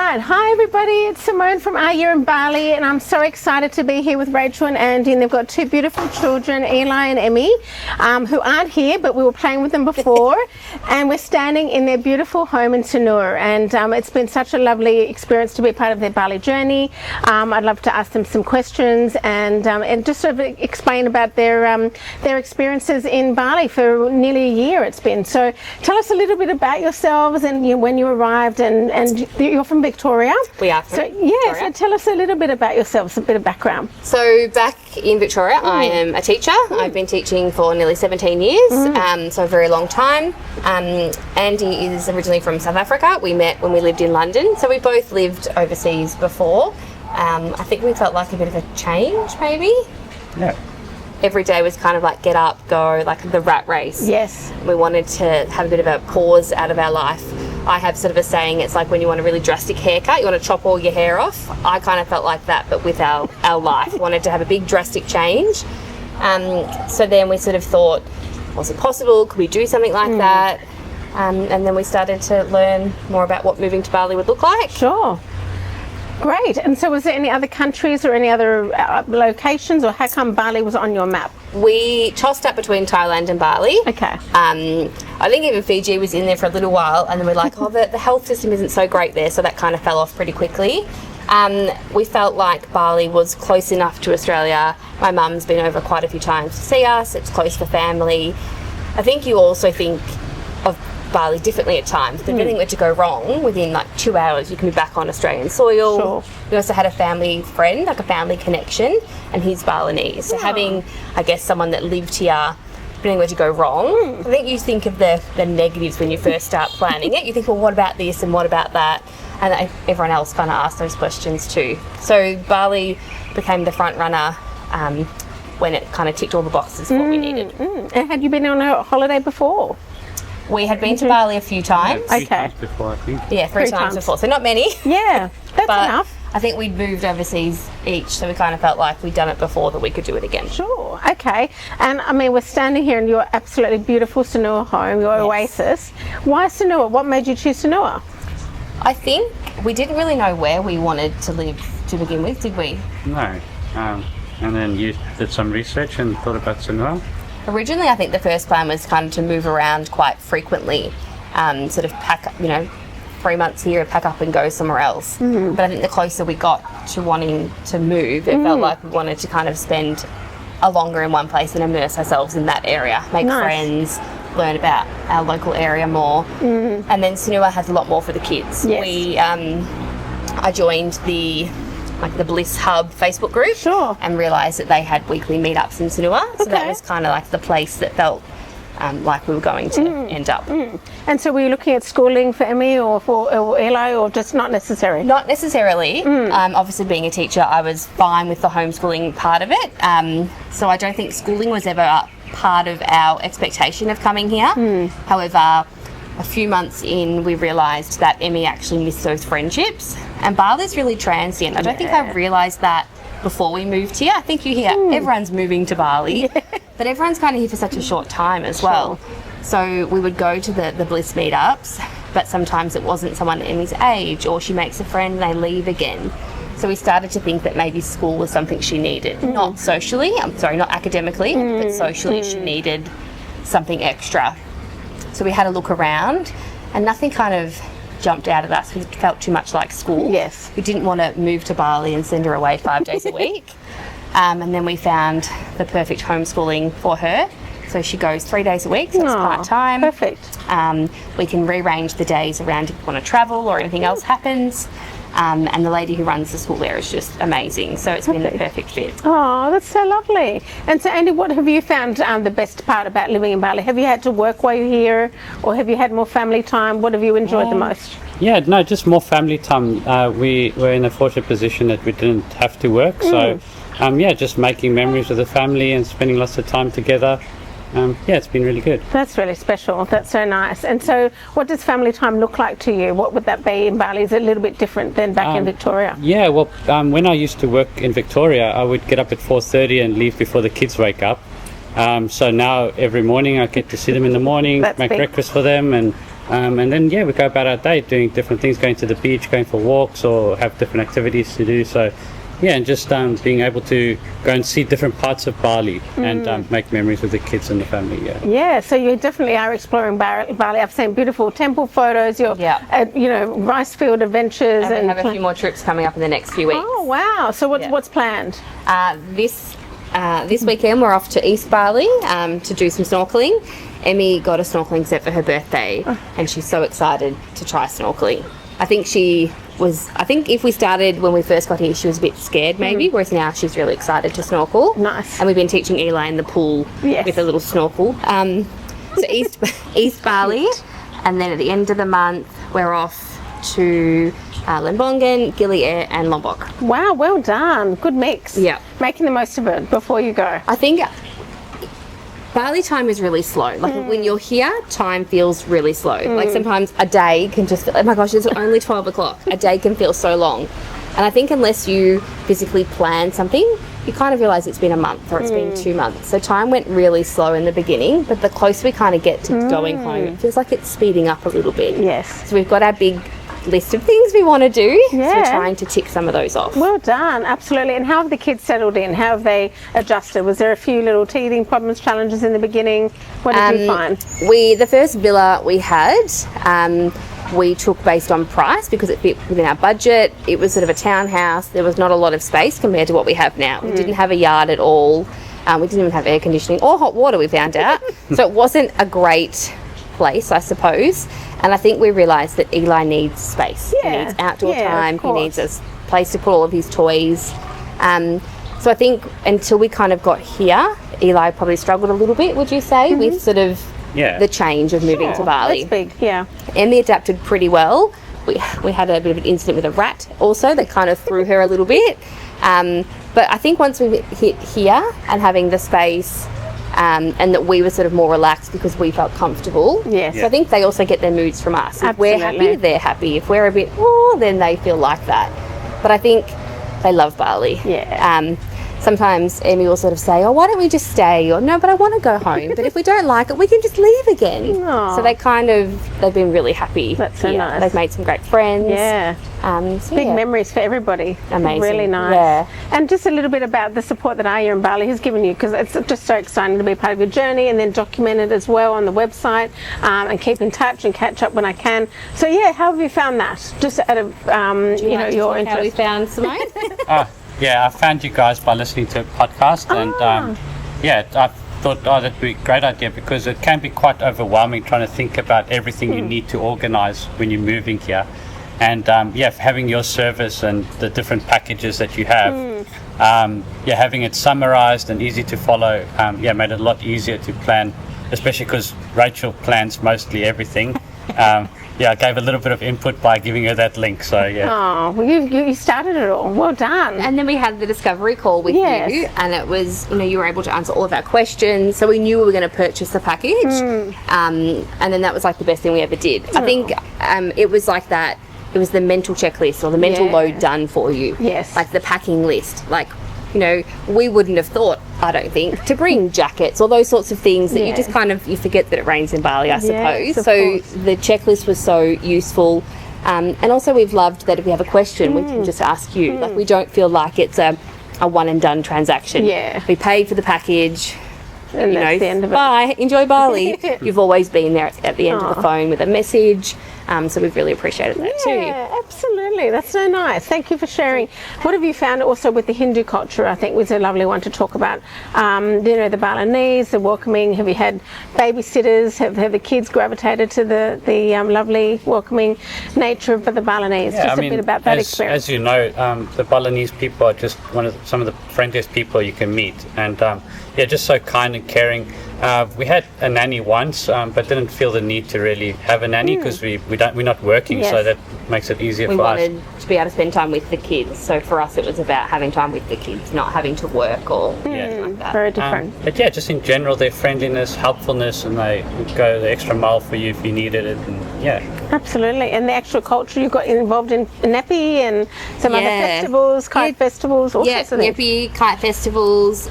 right. Hi, everybody. It's Simone from Our Year in Bali, and I'm so excited to be here with Rachael and Andy. And they've got two beautiful children, Eli and Emmy, who aren't here, but we were playing with them before. And we're standing in their beautiful home in Sanur. And it's been such a lovely experience to be part of their Bali journey. I'd love to ask them some questions and just sort of explain about their experiences in Bali for nearly a year it's been. So tell us a little bit about yourselves and when you arrived, and you're from Victoria. We are from Victoria. So tell us a little bit about yourselves, a bit of background. So back in Victoria, I am a teacher. I've been teaching for nearly 17 years, so a very long time. Andy is originally from South Africa. We met when we lived in London, so we both lived overseas before. I think we felt like a bit of a change, maybe. Yeah. Every day was kind of like get up, go, like the rat race. Yes. We wanted to have a bit of a pause out of our life. I have sort of a saying, it's like when you want a really drastic haircut, you want to chop all your hair off. I kind of felt like that, but with our life. Wanted to have a big drastic change. So then we sort of thought, was it possible? Could we do something like that? And then we started to learn more about what moving to Bali would look like. Sure. Great. And so was there any other countries or any other locations, or how come Bali was on your map? We tossed up between Thailand and Bali. Okay. I think even Fiji was in there for a little while, and then we're like, the health system isn't so great there, so that kind of fell off pretty quickly. We felt like Bali was close enough to Australia. My mum's been over quite a few times to see us. It's close for family. I think you also think of Bali differently at times. If anything were to go wrong, within like 2 hours you can be back on Australian soil. Sure. We also had a family friend, like a family connection, and he's Balinese. So having, I guess, someone that lived here, if anything were to go wrong, I think you think of the negatives when you first start planning it. You think, well, what about this and what about that? And everyone else kind of asks those questions too. So Bali became the front runner when it kind of ticked all the boxes for what we needed. And had you been on a holiday before? We had been to Bali a few times. Three times before, I think. Yeah, three times before. So not many. Yeah, that's but enough. I think we'd moved overseas each, so we kind of felt like we'd done it before, that we could do it again. Sure. Okay. And I mean, we're standing here in your absolutely beautiful Sanur home, your oasis. Why Sanur? What made you choose Sanur? I think we didn't really know where we wanted to live to begin with, did we? No. And then you did some research and thought about Sanur? Originally, I think the first plan was kind of to move around quite frequently, sort of pack up, 3 months here, pack up and go somewhere else. But I think the closer we got to wanting to move, it felt like we wanted to kind of spend a longer in one place and immerse ourselves in that area, make friends, learn about our local area more. And then Sanur has a lot more for the kids. Yes. I joined the Bliss Hub Facebook group, and realised that they had weekly meetups in Sanur, so that was kind of like the place that felt like we were going to end up. And so were you looking at schooling for Emmy or for Eli, or just not necessary? Not necessarily. Obviously being a teacher, I was fine with the homeschooling part of it, so I don't think schooling was ever part of our expectation of coming here. However, a few months in, we realised that Emmy actually missed those friendships, and Bali's really transient. I don't think I realised that before we moved here. I think you hear everyone's moving to Bali, but everyone's kind of here for such a short time as well. So we would go to the Bliss meetups, but sometimes it wasn't someone Emmy's age, or she makes a friend and they leave again. So we started to think that maybe school was something she needed, not socially, not academically, but socially she needed something extra. So we had a look around, and nothing kind of jumped out at us. It felt too much like school. Yes. We didn't want to move to Bali and send her away 5 days a week. And then we found the perfect homeschooling for her. So she goes 3 days a week, so it's part-time. Perfect. We can rearrange the days around if we want to travel or anything else happens. And the lady who runs the school there is just amazing. So it's been the perfect fit. Oh, that's so lovely. And so, Andy, what have you found the best part about living in Bali? Have you had to work while you're here, or have you had more family time? What have you enjoyed the most? Yeah, no, just more family time. We were in a fortunate position that we didn't have to work. So, just making memories with the family and spending lots of time together. It's been really good. That's really special. That's so nice. And so what does family time look like to you? What would that be in Bali? Is it a little bit different than back in Victoria? Yeah, well, when I used to work in Victoria, I would get up at 4:30 and leave before the kids wake up. So now every morning I get to see them in the morning, make breakfast for them, and And then, we go about our day doing different things, going to the beach, going for walks, or have different activities to do. So, and just being able to go and see different parts of Bali and make memories with the kids and the family. Yeah, so you definitely are exploring Bali. I've seen beautiful temple photos, your rice field adventures. And we have a few more trips coming up in the next few weeks. Oh, wow. So what's planned? This weekend we're off to East Bali to do some snorkeling. Emmy got a snorkeling set for her birthday and she's so excited to try snorkeling. I think if we started when we first got here, she was a bit scared maybe, whereas now she's really excited to snorkel. Nice. And we've been teaching Eli in the pool with a little snorkel. So East Bali, and then at the end of the month we're off to Lombongan, Gili Air and Lombok. Wow, well done. Good mix. Yeah. Making the most of it before you go. I think Bali time is really slow. Like when you're here, time feels really slow. Like sometimes a day can just feel, oh my gosh, it's only 12 o'clock. A day can feel so long. And I think unless you physically plan something, you kind of realise it's been a month or it's been 2 months. So time went really slow in the beginning, but the closer we kind of get to going home, it feels like it's speeding up a little bit. Yes. So we've got our big list of things we want to do. Yeah. So we're trying to tick some of those off. Well done, absolutely. And how have the kids settled in? How have they adjusted? Was there a few little teething problems, challenges in the beginning? What did you find? The first villa we had, we took based on price because it fit within our budget. It was sort of a townhouse. There was not a lot of space compared to what we have now. We didn't have a yard at all. We didn't even have air conditioning or hot water, we found out. So it wasn't a great place, I suppose. And I think we realised that Eli needs space. He needs outdoor time. He needs a place to put all of his toys. So I think until we kind of got here, Eli probably struggled a little bit, would you say, with sort of the change of moving to Bali. That's big, yeah. Emmy adapted pretty well. We had a bit of an incident with a rat also that kind of threw her a little bit. But I think once we hit here and having the space, and that we were sort of more relaxed because we felt comfortable. Yes. So I think they also get their moods from us. If we're happy, they're happy. If we're a bit, then they feel like that. But I think they love Bali. Yeah. Sometimes Emmy will sort of say, why don't we just stay? Or, no, but I want to go home. But if we don't like it, we can just leave again. Aww. So they've been really happy. That's so nice. They've made some great friends. Yeah. Big memories for everybody. Amazing. Really nice. Yeah. And just a little bit about the support that Aya and Bali has given you, because it's just so exciting to be part of your journey and then document it as well on the website, and keep in touch and catch up when I can. So how have you found that? Just out of your interest. How we found Simone? I found you guys by listening to a podcast, and I thought, that'd be a great idea because it can be quite overwhelming trying to think about everything you need to organise when you're moving here. And having your service and the different packages that you have, having it summarised and easy to follow, made it a lot easier to plan, especially because Rachel plans mostly everything. I gave a little bit of input by giving her that link. So Oh, well, you started it all. Well done. And then we had the discovery call with you, and it was, you were able to answer all of our questions. So we knew we were going to purchase the package, and then that was like the best thing we ever did. I think it was like that. It was the mental checklist or the mental load done for you. Yes. Like the packing list. Like, we wouldn't have thought, I don't think, to bring jackets or those sorts of things that you just kind of, you forget that it rains in Bali, I suppose. Yes, so the checklist was so useful. And also we've loved that if we have a question, we can just ask you. Like, we don't feel like it's a one and done transaction. Yeah. We paid for the package. And that's the end of it. Bye, enjoy Bali. You've always been there at the end of the phone with a message. So we've really appreciated that too. Yeah, absolutely. That's so nice. Thank you for sharing. What have you found also with the Hindu culture? I think was a lovely one to talk about. The Balinese, the welcoming. Have you had babysitters? Have the kids gravitated to the lovely welcoming nature of the Balinese? Yeah, just a bit about that experience. As you know, the Balinese people are just some of the friendliest people you can meet, and just so kind and caring. We had a nanny once, but didn't feel the need to really have a nanny because we're not working, so that makes it easier for us. We wanted to be able to spend time with the kids, so for us it was about having time with the kids, not having to work or anything like that. Very different. But just in general, their friendliness, helpfulness, and they would go the extra mile for you if you needed it, and Absolutely. And the actual culture, you got involved in Nepi and some other festivals, kite festivals, all sorts of things. Nepi, kite festivals.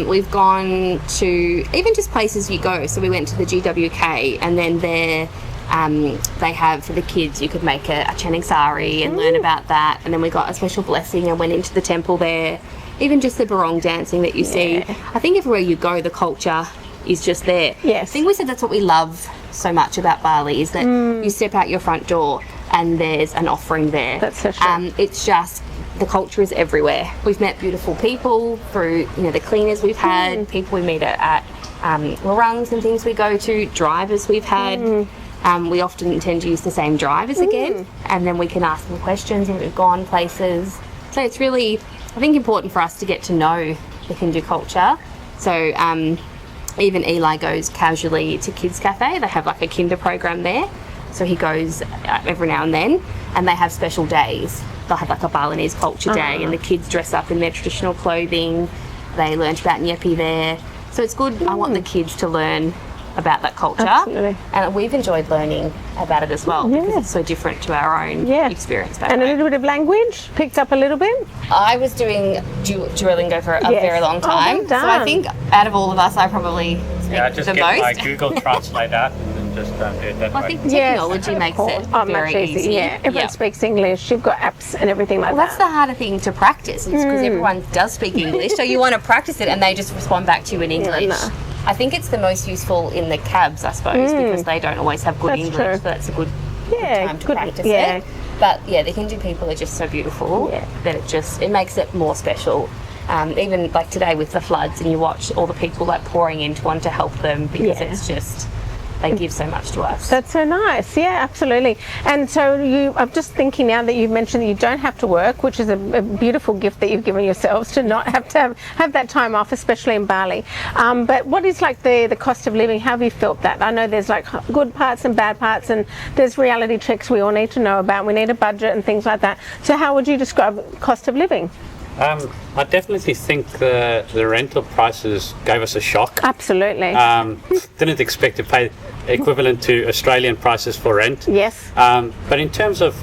We've gone to even just places you go. So we went to the GWK, and then there They have, for the kids, you could make a chanting sari and learn about that. And then we got a special blessing and went into the temple there. Even just the barong dancing that you see. I think everywhere you go, the culture is just there. Yes. I think we said that's what we love so much about Bali, is that you step out your front door and there's an offering there. That's so true. It's just, the culture is everywhere. We've met beautiful people through, the cleaners we've had, people we meet at warangs and things we go to, drivers we've had. We often tend to use the same drivers again, and then we can ask them questions when we've gone places. So it's really, I think, important for us to get to know the Hindu culture. So even Eli goes casually to Kids Cafe. They have like a kinder program there. So he goes every now and then, and they have special days. They'll have like a Balinese culture day, and the kids dress up in their traditional clothing. They learnt about Nyepi there. So it's good. I want the kids to learn about that culture. Absolutely. And we've enjoyed learning about it as well, because it's so different to our own experience back And a home. little bit of language, picked up a little bit? I was doing Duolingo for a very long time. well done. So I think out of all of us, I probably speak I just the get most. my Google Translate out and just do it that I way. think technology makes it very much easier. easy. Yeah, everyone speaks English. You've got apps and everything like Well, that's that. the harder thing to practice, because everyone does speak English, so you want to practice it and they just respond back to you in English. no. I think it's the most useful in the cabs, I suppose, because they don't always have good That's English, true. so that's a good time to good. practice Yeah. it. But yeah, the Hindu people are just so beautiful that it makes it more special. Even like today with the floods, and you watch all the people like pouring in to want to help them, because it's just, they give so much to us. That's so nice. Yeah, absolutely. And so I'm just thinking now that you've mentioned that you don't have to work, which is a beautiful gift that you've given yourselves, to not have to have that time off, especially in Bali. But what is like the cost of living? How have you felt that? I know there's like good parts and bad parts, and there's reality checks we all need to know about. We need a budget and things like that. So how would you describe cost of living? I definitely think the rental prices gave us a shock. Absolutely. Didn't expect to pay equivalent to Australian prices for rent. Yes. But in terms of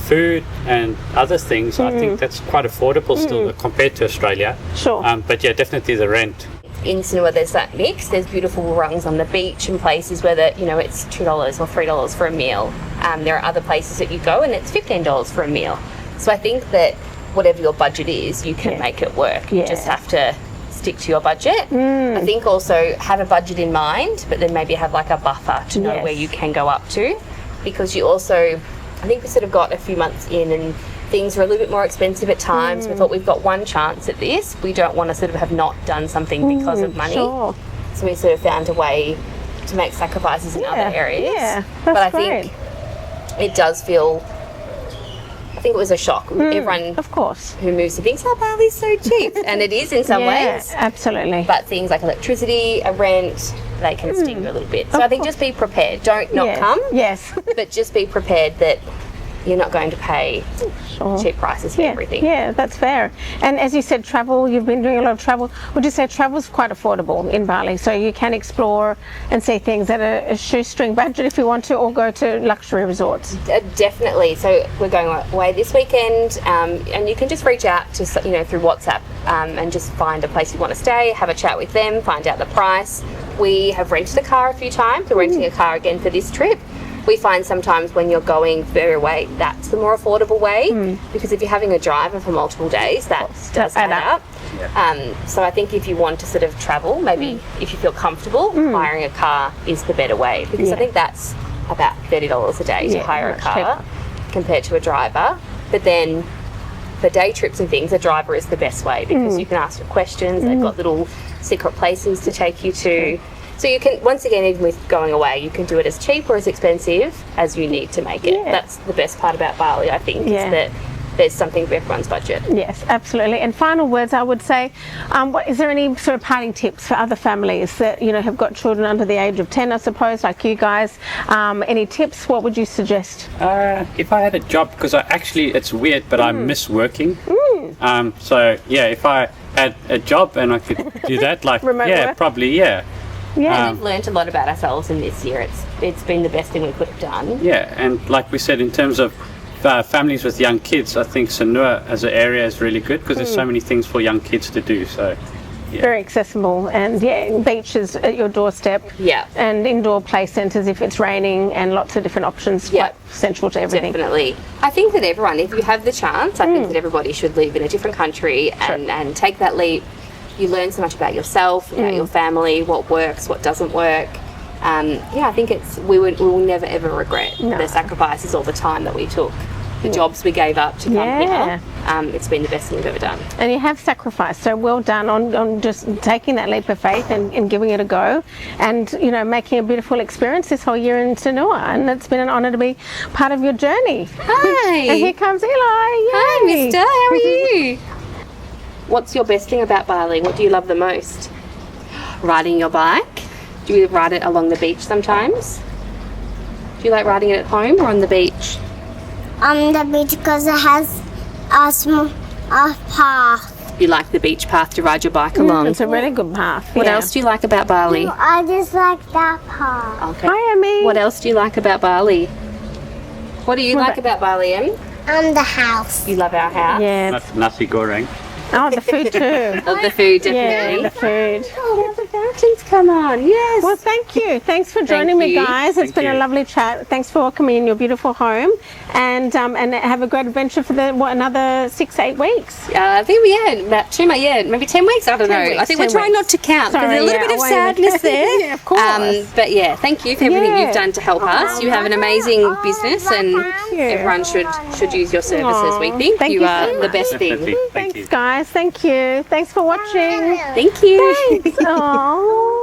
food and other things, I think that's quite affordable still compared to Australia. Sure. But yeah, definitely the rent. In Sanur, there's that mix. There's beautiful warangs on the beach and places where it's $2 or $3 for a meal. There are other places that you go and it's $15 for a meal. So I think that whatever your budget is, you can make it work. You just have to stick to your budget. I think also have a budget in mind, but then maybe have like a buffer to know where you can go up to, because you also, I think we sort of got a few months in and things were a little bit more expensive at times. We thought, we've got one chance at this. We don't want to sort of have not done something because of money. Sure. So we sort of found a way to make sacrifices in other areas. Yeah, but I that's great. think it does feel, I think it was a shock. Everyone Of course. who moves to thinks, Bali's so cheap. And it is in some ways. Absolutely. But things like electricity, a rent, they can sting you a little bit. So I think just be prepared. Don't not come. Yes. But just be prepared that you're not going to pay cheap prices for everything. Yeah, that's fair. And as you said, travel, you've been doing a lot of travel. Would you say travel's quite affordable in Bali? So you can explore and see things at a shoestring budget if you want to, or go to luxury resorts? Definitely. So we're going away this weekend, and you can just reach out to, through WhatsApp and just find a place you want to stay, have a chat with them, find out the price. We have rented a car a few times. We're renting a car again for this trip. We find sometimes when you're going further away, that's the more affordable way, because if you're having a driver for multiple days, that does add up. So I think if you want to sort of travel, maybe if you feel comfortable, hiring a car is the better way, because I think that's about $30 a day to hire a car compared to a driver. But then for day trips and things, a driver is the best way, because you can ask for questions. They've got little secret places to take you to. So you can, once again, even with going away, you can do it as cheap or as expensive as you need to make it. That's the best part about Bali, I think, is that there's something for everyone's budget. Yes, absolutely. And final words, I would say, is there any sort of parting tips for other families that, have got children under the age of 10, I suppose, like you guys? Any tips? What would you suggest? If I had a job, because it's weird, but I miss working. So yeah, if I had a job and I could do that, like, Remote work? probably, yeah. Yeah, we've learnt a lot about ourselves in this year. It's been the best thing we could have done. Yeah, and like we said, in terms of families with young kids, I think Sanur as an area is really good, because there's so many things for young kids to do. So very accessible, and beaches at your doorstep. Yeah. And indoor play centres if it's raining, and lots of different options. Yeah. Quite central to everything. Definitely. I think that everyone, if you have the chance, I think that everybody should live in a different country and take that leap. You learn so much about yourself, about your family, what works, what doesn't work. I think we will never ever regret the sacrifices or the time that we took, the jobs we gave up to come here. It's been the best thing we've ever done. And you have sacrificed, so well done on just taking that leap of faith and giving it a go, and making a beautiful experience this whole year in Sanur. And it's been an honour to be part of your journey. Hi. And here comes Eli. Yay. Hi, mister. How are you? What's your best thing about Bali? What do you love the most? Riding your bike? Do you ride it along the beach sometimes? Do you like riding it at home or on the beach? On the beach because it has a path. You like the beach path to ride your bike along? It's a really good path. What else do you like about Bali? I just like that path. Okay. Hi, Emmy. What else do you like about Bali? What do you like about Bali, Em? The house. You love our house? Yeah. Nasi goreng. Oh, the food too. Love the food, Yeah, definitely. the food. Oh, the fountains come on, yes. Well, thank you. Thanks for joining me, you. guys. It's Thank been a you. lovely chat. Thanks for welcoming me in your beautiful home, and have a great adventure for another 6-8 weeks. I think about 2 months, maybe 10 weeks, I don't 10 know. weeks, I think 10 we're trying weeks. not to count because Sorry, there's a little bit of I won't even- sadness there. Yeah, of course. But yeah, thank you for everything you've done to help us. You have an amazing business, and you. everyone should use your services. We Aw, think thank you you are so the best thing. Definitely. Thank Thanks, you. guys. Thank you. Thanks for watching. Thank you. Thanks. Aww.